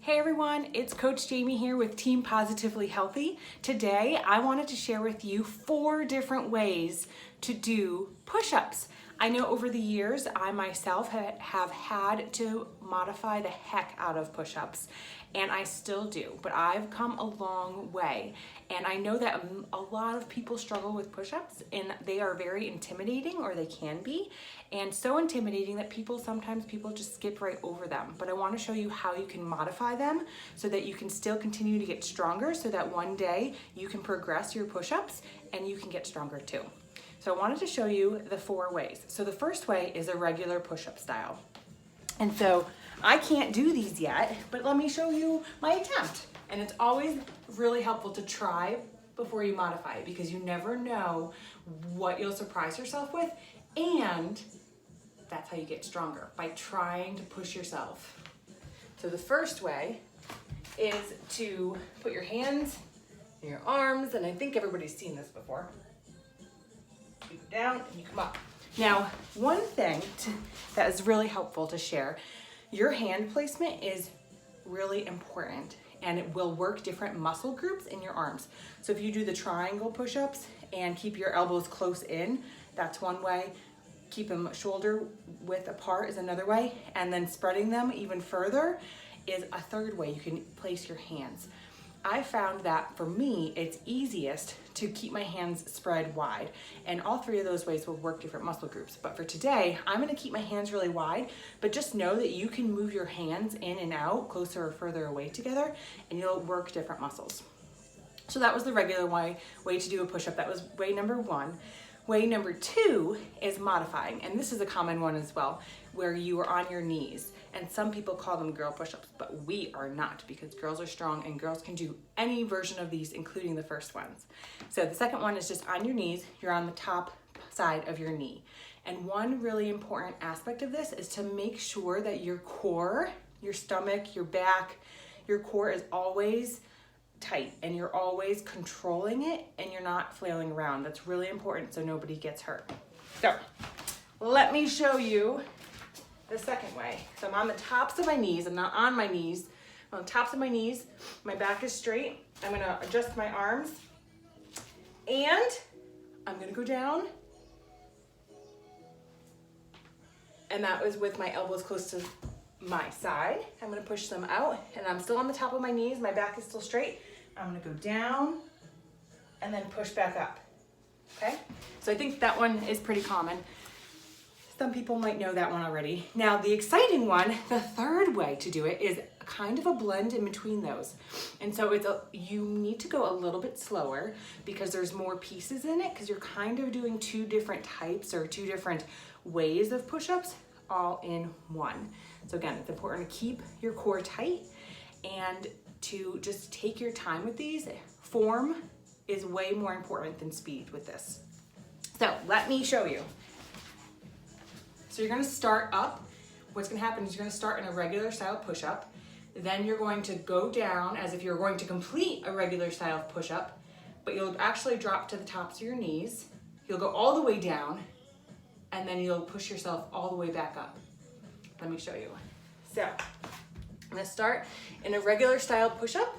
Hey everyone, it's Coach Jamie here with Team Positively Healthy. Today I wanted to share with you 4 different ways to do push-ups. I know over the years I myself have had to modify the heck out of push-ups, and I still do, but I've come a long way. And I know that a lot of people struggle with push-ups, and they are very intimidating, or they can be, and so intimidating that sometimes people just skip right over them. But I want to show you how you can modify them so that you can still continue to get stronger, so that one day you can progress your push-ups and you can get stronger too. So I wanted to show you the 4 ways. So the first way is a regular push-up style. And so I can't do these yet, but let me show you my attempt. And it's always really helpful to try before you modify it, because you never know what you'll surprise yourself with, and that's how you get stronger, by trying to push yourself. So the first way is to put your hands in your arms, and I think everybody's seen this before. You go down and you come up. Now, one thing that is really helpful to share, your hand placement is really important, and it will work different muscle groups in your arms. So if you do the triangle push-ups and keep your elbows close in, that's one way. Keep them shoulder width apart is another way. And then spreading them even further is a third way you can place your hands. I found that for me, it's easiest to keep my hands spread wide, and all 3 of those ways will work different muscle groups. But for today, I'm gonna keep my hands really wide, but just know that you can move your hands in and out, closer or further away together, and you'll work different muscles. So that was the regular way to do a push-up. That was way number 1. Way number 2 is modifying, and this is a common one as well, where you are on your knees. And some people call them girl push-ups, but we are not, because girls are strong and girls can do any version of these, including the first ones. So the second one is just on your knees. You're on the top side of your knee. And one really important aspect of this is to make sure that your core, your stomach, your back, your core is always tight, and you're always controlling it, and you're not flailing around. That's really important so nobody gets hurt. So let me show you the second way. So I'm on the tops of my knees. I'm not on my knees. I'm on the tops of my knees. My back is straight. I'm gonna adjust my arms, and I'm gonna go down. And that was with my elbows close to my side. I'm gonna push them out, and I'm still on the top of my knees. My back is still straight. I'm gonna go down and then push back up, okay? So I think that one is pretty common. Some people might know that one already. Now the exciting one, the third way to do it, is kind of a blend in between those. And so you need to go a little bit slower, because there's more pieces in it, because you're kind of doing 2 different types or 2 different ways of push-ups all in one. So again, it's important to keep your core tight and to just take your time with these. Form is way more important than speed with this. So let me show you. So you're gonna start up. What's gonna happen is you're gonna start in a regular style push-up. Then you're going to go down as if you're going to complete a regular style push-up, but you'll actually drop to the tops of your knees. You'll go all the way down, and then you'll push yourself all the way back up. Let me show you. So I'm gonna start in a regular style push-up.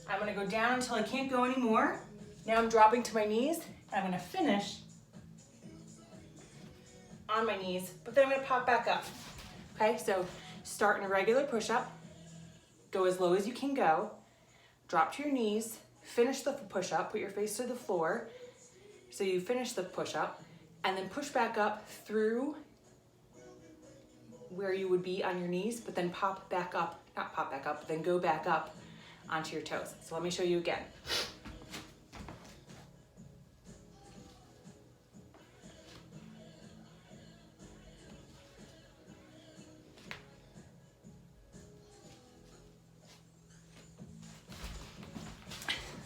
I'm gonna go down until I can't go anymore. Now I'm dropping to my knees. I'm gonna finish on my knees, but then I'm gonna pop back up. Okay, so start in a regular push-up, go as low as you can go, drop to your knees, finish the push-up, put your face to the floor, so you finish the push-up, and then push back up through where you would be on your knees, but then pop back up, not pop back up, but then go back up onto your toes. So let me show you again.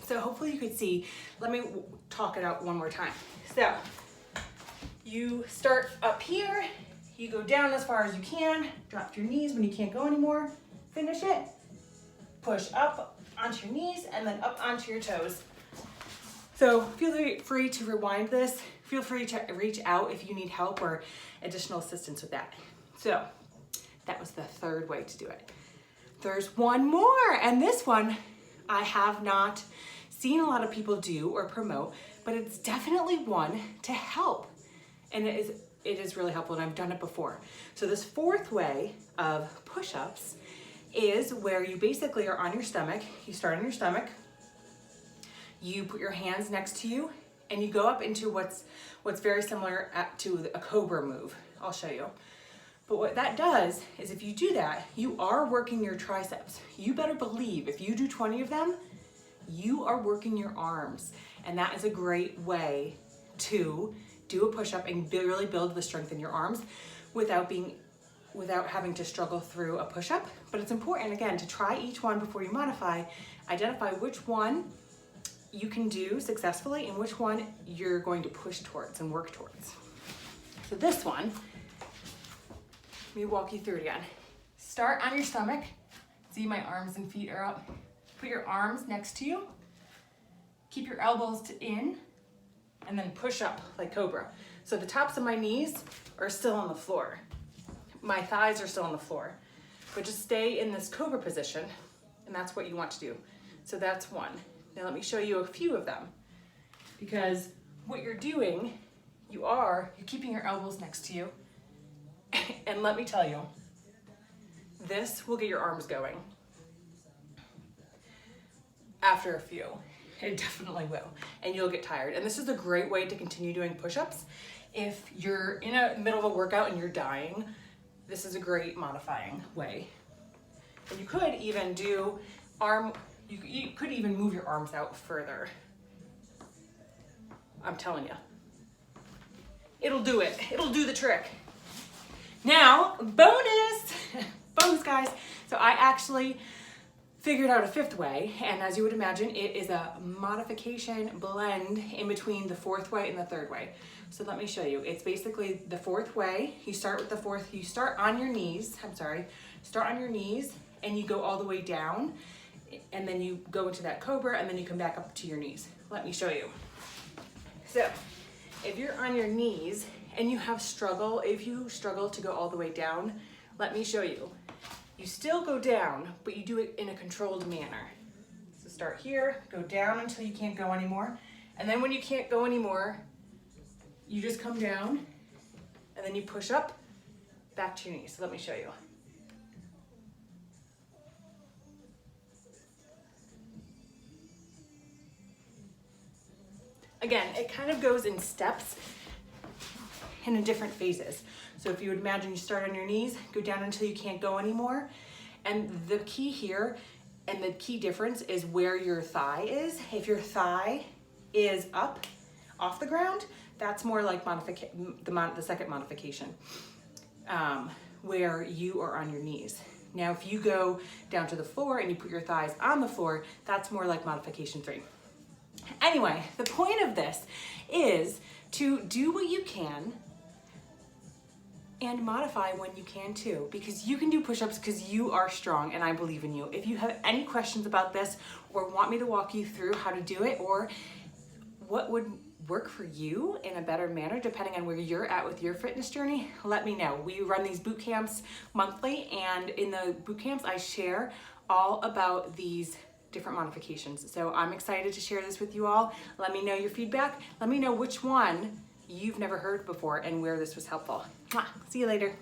So hopefully you could see. Let me talk it out one more time. So you start up here, you go down as far as you can, drop to your knees when you can't go anymore, finish it, push up onto your knees, and then up onto your toes. So feel free to rewind this. Feel free to reach out if you need help or additional assistance with that. So that was the third way to do it. There's one more, and this one I have not seen a lot of people do or promote, but it's definitely one to help. And it is really helpful, and I've done it before. So this fourth way of push-ups is where you basically are on your stomach. You start on your stomach, you put your hands next to you, and you go up into what's very similar to a cobra move. I'll show you. But what that does is if you do that, you are working your triceps. You better believe if you do 20 of them, you are working your arms. And that is a great way to do a push-up and really build the strength in your arms without having to struggle through a push-up. But it's important, again, to try each one before you modify. Identify which one you can do successfully and which one you're going to push towards and work towards. So this one, let me walk you through it again. Start on your stomach. See, my arms and feet are up. Put your arms next to you. Keep your elbows in, and then push up like cobra. So the tops of my knees are still on the floor. My thighs are still on the floor. But just stay in this cobra position, and that's what you want to do. So that's one. Now let me show you a few of them. Because what you're doing, you're keeping your elbows next to you. And let me tell you, this will get your arms going. After a few, it definitely will. And you'll get tired. And this is a great way to continue doing push-ups. If you're in the middle of a workout and you're dying, this is a great modifying way. And you could even do you could even move your arms out further. I'm telling you. It'll do it. It'll do the trick. Now, bonus! Bonus, guys. So I actually figured out a fifth way, and as you would imagine, it is a modification blend in between the fourth way and the third way. So let me show you. It's basically the fourth way. You start on your knees, start on your knees, and you go all the way down, and then you go into that cobra, and then you come back up to your knees. Let me show you. So, if you're on your knees, and if you struggle to go all the way down, let me show you. You still go down, but you do it in a controlled manner. So start here, go down until you can't go anymore. And then when you can't go anymore, you just come down, and then you push up, back to your knees. So let me show you. Again, it kind of goes in steps and in different phases. So if you would imagine you start on your knees, go down until you can't go anymore. And the key here and the key difference is where your thigh is. If your thigh is up off the ground, that's more like the second modification, where you are on your knees. Now, if you go down to the floor and you put your thighs on the floor, that's more like modification 3. Anyway, the point of this is to do what you can and modify when you can too, because you can do push-ups because you are strong and I believe in you. If you have any questions about this or want me to walk you through how to do it or what would work for you in a better manner depending on where you're at with your fitness journey, let me know. We run these boot camps monthly, and in the boot camps I share all about these different modifications. So I'm excited to share this with you all. Let me know your feedback. Let me know which one you've never heard before and where this was helpful. See you later.